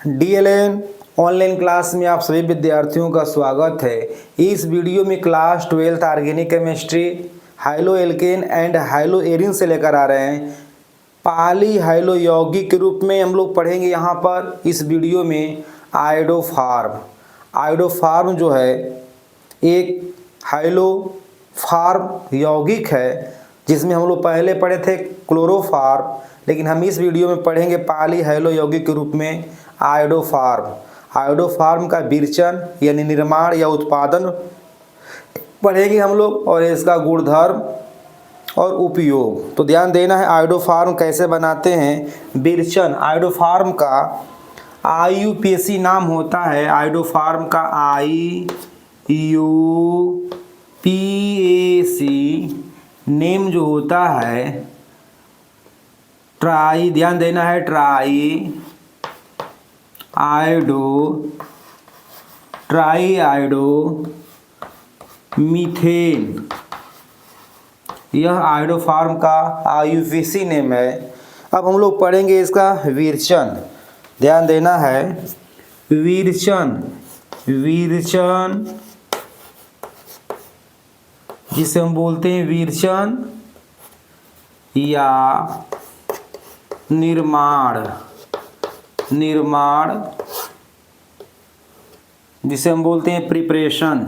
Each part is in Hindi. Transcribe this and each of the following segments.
डीएलएन ऑनलाइन क्लास में आप सभी विद्यार्थियों का स्वागत है। इस वीडियो में class 12 organic chemistry haloalkane and haloarene से लेकर आ रहे हैं। पॉली हाइलो यौगिक के रूप में हम लोग पढ़ेंगे। यहाँ पर इस वीडियो में आयोडोफार्म जो है एक हाइलोफार्म यौगिक है, जिसमें हम लोग पहले पढ़े थे क्लोरोफार्म, लेकिन हम इस वीडियो में पढ़ेंगे पॉली हाइलो यौगिक के रूप में आयोडोफार्म का विरचन यानी निर्माण या उत्पादन पढ़ेंगे हम लोग, और इसका गुणधर्म और उपयोग। तो ध्यान देना है आयोडोफार्म कैसे बनाते हैं। विरचन आयोडोफार्म का आईयूपीएसी नाम होता है। आयोडोफार्म का आईयूपीएसी नेम जो होता है ट्राई, ध्यान देना है, ट्राई आयोडो मीथेन, यह आयोडोफार्म का आईयूपीएसी नेम है। अब हम लोग पढ़ेंगे इसका विरचन। ध्यान देना है विरचन जिसे हम बोलते हैं विरचन या निर्माण जिसे हम बोलते हैं प्रिपरेशन।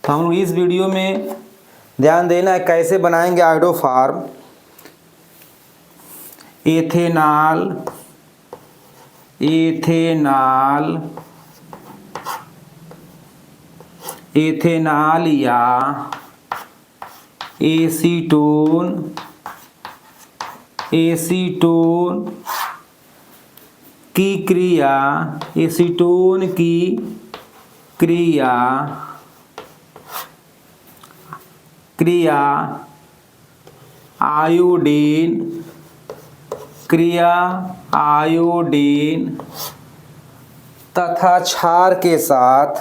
तो हम लोग इस वीडियो में ध्यान देना है कैसे बनाएंगे आयोडोफार्म। एथेनॉल या एसीटोन की क्रिया, एसीटोन की क्रिया आयोडीन तथा क्षार के साथ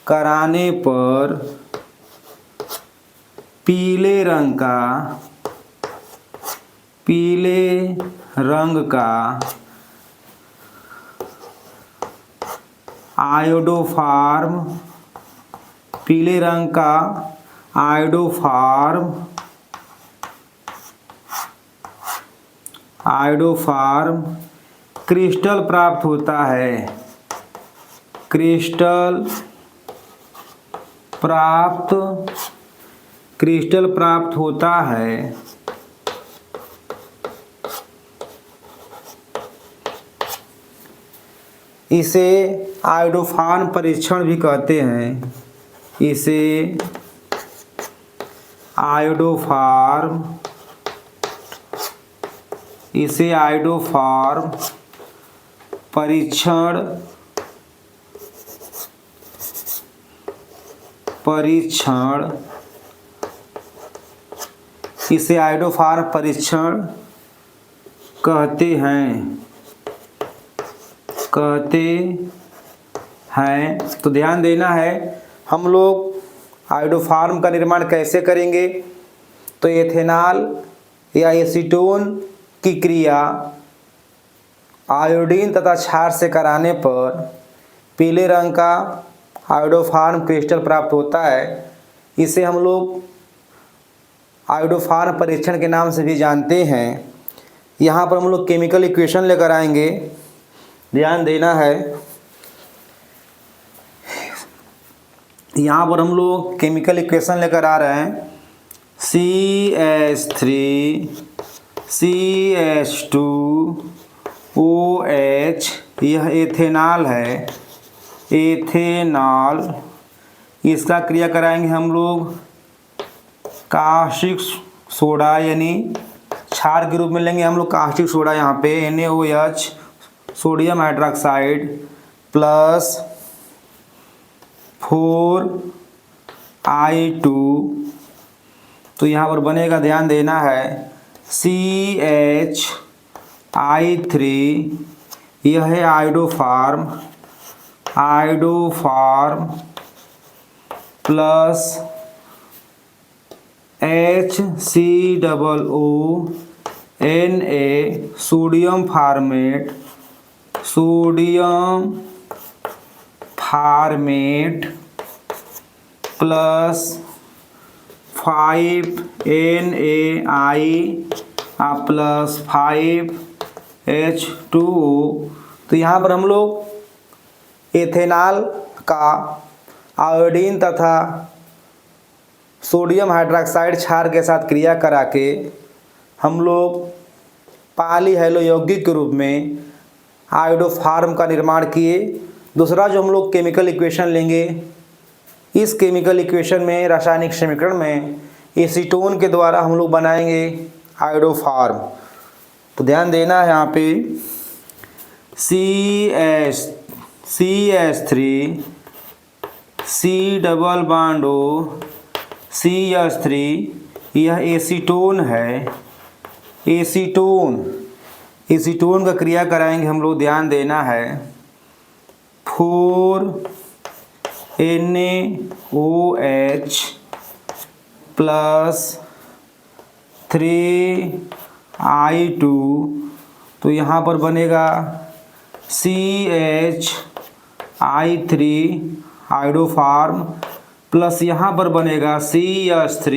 कराने पर पीले रंग का आयोडोफार्म क्रिस्टल प्राप्त होता है। क्रिस्टल प्राप्त होता है। इसे आयोडोफार्म परीक्षण भी कहते हैं। इसे आयोडोफार्म परीक्षण इसे आयोडोफार्म परीक्षण कहते हैं। तो ध्यान देना है हम लोग आयोडोफार्म का निर्माण कैसे करेंगे। तो एथेनॉल या एसीटोन की क्रिया आयोडीन तथा क्षार से कराने पर पीले रंग का आयोडोफार्म क्रिस्टल प्राप्त होता है। इसे हम लोग आयोडोफार्म परीक्षण के नाम से भी जानते हैं। यहाँ पर हम लोग केमिकल इक्वेशन लेकर आएंगे। ध्यान देना है यहाँ पर हम लोग केमिकल इक्वेशन लेकर आ रहे हैं। CH3CH2OH, यह एथेनॉल है। एथेनॉल, इसका क्रिया कराएंगे हम लोग कास्टिक सोडा यानी क्षार के रूप में लेंगे हम लोग कास्टिक सोडा। यहाँ पे NaOH sodium hydroxide plus 4I2, तो यहाँ पर बनेगा, ध्यान देना है CH3 यह है iodoform plus HCOONA sodium format plus 5NaI plus 5H2O। तो यहाँ पर हम लोग एथेनॉल का आयोडीन तथा सोडियम हाइड्रोक्साइड क्षार के साथ क्रिया करा के हम लोग पॉली हैलो यौगिक के रूप में आयोडोफार्म का निर्माण किए। दूसरा जो हम लोग केमिकल इक्वेशन लेंगे, इस केमिकल इक्वेशन में रासायनिक समीकरण में एसीटोन के द्वारा हम लोग बनाएंगे आयोडोफार्म। तो ध्यान देना है यहाँ पे CH3 C double bond O CH3 यह एसीटोन है। एसीटोन का क्रिया कराएंगे हम लोग, ध्यान देना है 4NaOH प्लस 3I2। तो यहाँ पर बनेगा CH3 आयोडोफार्म प्लस यहाँ पर बनेगा CH3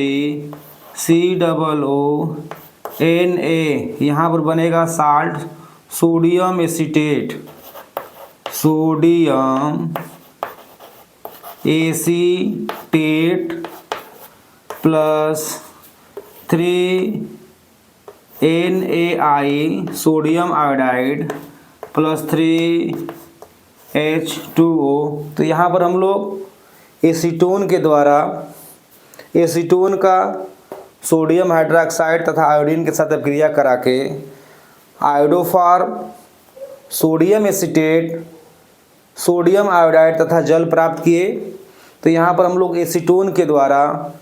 COONA, यहाँ पर बनेगा salt sodium acetate plus 3NaI sodium iodide plus 3H2O। तो यहाँ पर हम लोग एसीटोन के द्वारा एसीटोन का सोडियम हाइड्रोक्साइड तथा आयोडीन के साथ क्रिया करा के iodoform, sodium acetate, sodium iodide तथा जल प्राप्त किए। तो यहाँ पर हम लोग एसीटोन के द्वारा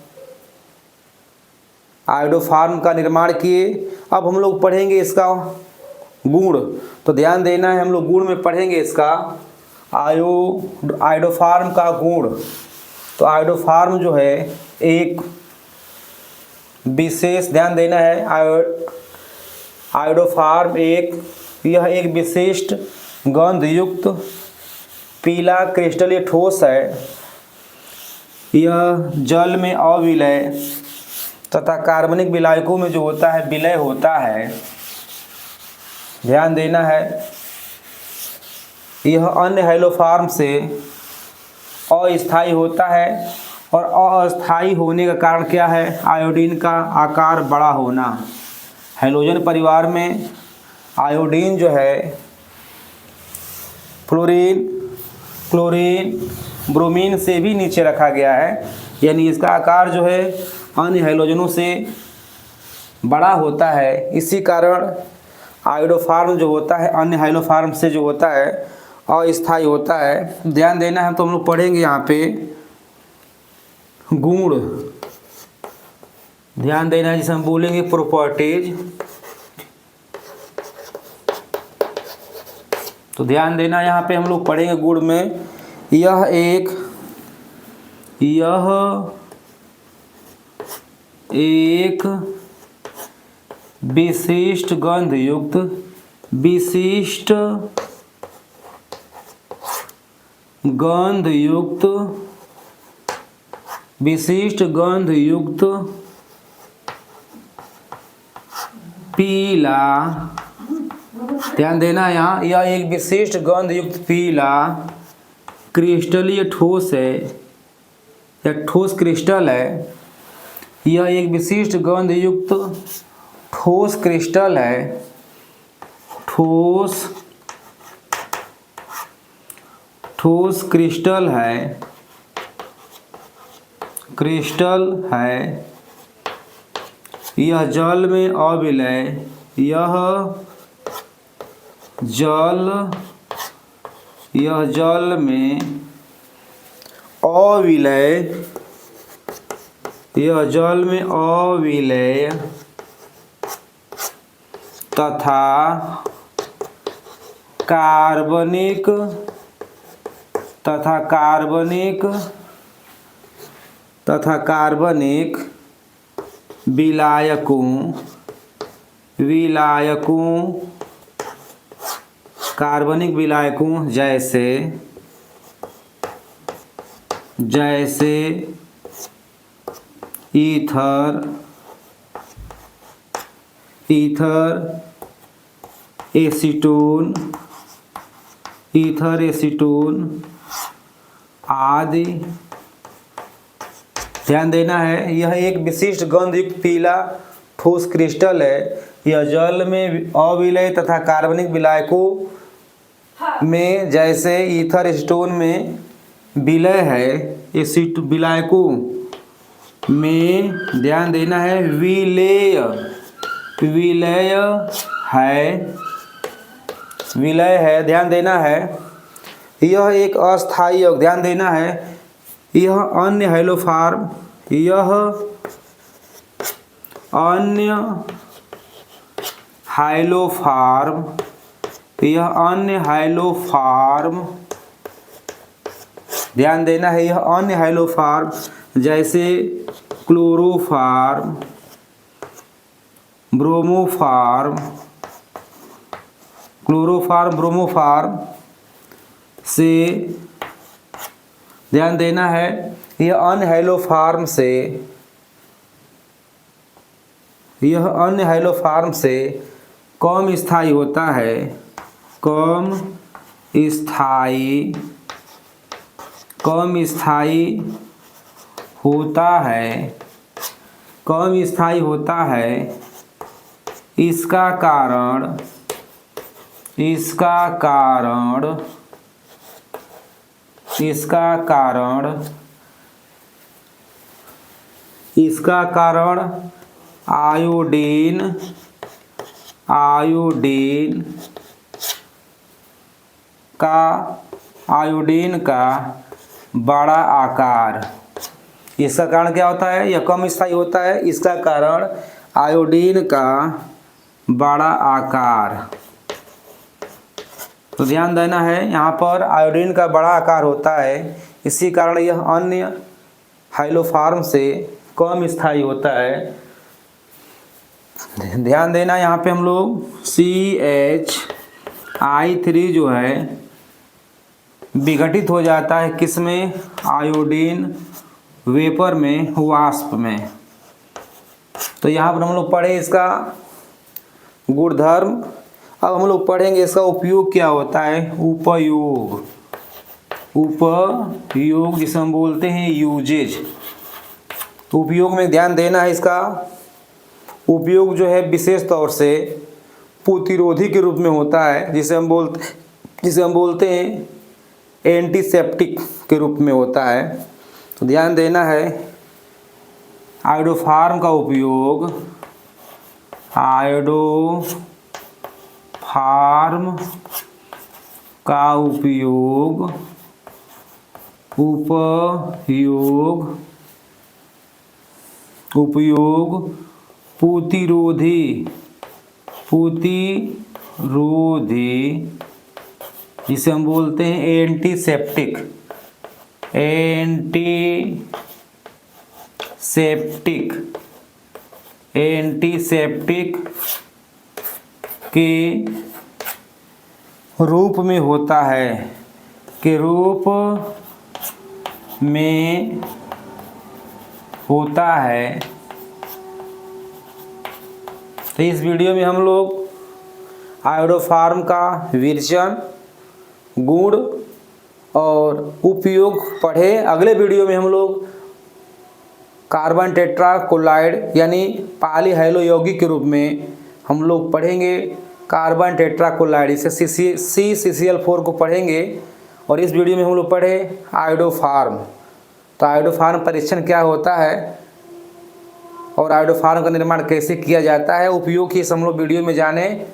आयोडोफार्म का निर्माण किए। अब हम लोग पढ़ेंगे इसका गुण। तो ध्यान देना है, हम लोग गुण में पढ़ेंगे इसका आयोडोफार्म का गुण। तो आयोडोफार्म जो है एक विशेष, ध्यान देना है, आयोडोफार्म यह एक विशिष्ट गंध युक्त पीला क्रिस्टलीय ठोस है। यह जल में अविलय तथा कार्बनिक विलायकों में जो होता है विलय होता है। ध्यान देना है, यह अन्य हैलोफार्म से अस्थायी होता है और अस्थायी होने का कारण क्या है? आयोडीन का आकार बड़ा होना। हैलोजन परिवार में आयोडीन जो है फ्लोरीन, क्लोरीन, ब्रोमीन से भी नीचे रखा गया है, यानी इसका आकार जो है अन्य हैलोजनों से बड़ा होता है। इसी कारण आयोडोफार्म जो होता है अन्य हैलोफार्म से जो होता है अस्थायी होता है। ध्यान देना है, तो हम लोग पढ़ेंगे यहाँ पे गुण। ध्यान देना है, जिसे हम बोलेंगे प्रॉपर्टीज। तो ध्यान देना, यहाँ पे हम लोग पढ़ेंगे गुण में यह एक विशिष्ट गंध युक्त पीला, ध्यान देना यहाँ, यह एक विशिष्ट गंध युक्त पीला क्रिस्टलीय ठोस है या ठोस क्रिस्टल है। यह एक विशिष्ट गंध युक्त ठोस क्रिस्टल है, ठोस क्रिस्टल है। यह जल में अविलय, यह जल में अविलय तथा कार्बनिक विलायकों जैसे ईथर एसीटोन आदि। ध्यान देना है, यह एक विशिष्ट गंधयुक्त पीला ठोस क्रिस्टल है। यह जल में अविलय तथा कार्बनिक विलायकों में जैसे ईथर एसीटोन में विलय है। एसिड विलायकों में ध्यान देना है विलय है। ध्यान देना है, यह एक अस्थायी यौगिक। ध्यान देना है, यह अन्य हाइलोफार्म ध्यान देना है, यह अन्य हाइलोफार्म जैसे क्लोरोफार्म, ब्रोमोफार्म से ध्यान देना है, यह अन्य हाइलोफार्म से कम स्थायी होता है। कम स्थायी होता है। इसका कारण आयोडीन का बड़ा आकार। इसका कारण क्या होता है? यह कम स्थायी होता है। इसका कारण आयोडीन का बड़ा आकार। तो ध्यान देना है, यहाँ पर आयोडीन का बड़ा आकार होता है, इसी कारण यह अन्य हाइलोफार्म से कम स्थायी होता है। ध्यान देना, यहाँ पे हम लोग CH3 जो है विघटित हो जाता है किसमें? आयोडीन वेपर में, वाष्प में। तो यहाँ पर हम लोग पढ़े इसका गुणधर्म। अब हम लोग पढ़ेंगे इसका उपयोग क्या होता है। उपयोग जिसे हम बोलते हैं यूजेज। तो उपयोग में ध्यान देना है, इसका उपयोग जो है विशेष तौर से प्रतिरोधी के रूप में होता है, जिसे हम बोलते हैं एंटीसेप्टिक के रूप में होता है। तो ध्यान देना है, आयोडोफार्म का उपयोग प्रतिरोधी जिसे हम बोलते हैं एंटीसेप्टिक के रूप में होता है, तो इस वीडियो में हम लोग आयोडोफार्म का विरचन, गुण और उपयोग पढ़े। अगले वीडियो में हम लोग कार्बन टेट्राक्लोराइड यानी पॉलीहाइलो यौगिक के रूप में हम लोग पढ़ेंगे कार्बन टेट्राक्लोराइड, इसे CCl4 को पढ़ेंगे। और इस वीडियो में हम लोग पढ़े आयोडोफार्म। तो आयोडोफार्म परीक्षण क्या होता है और आयोडोफार्म का निर्माण कैसे किया जाता है, उपयोग की हम लोग वीडियो में जाने।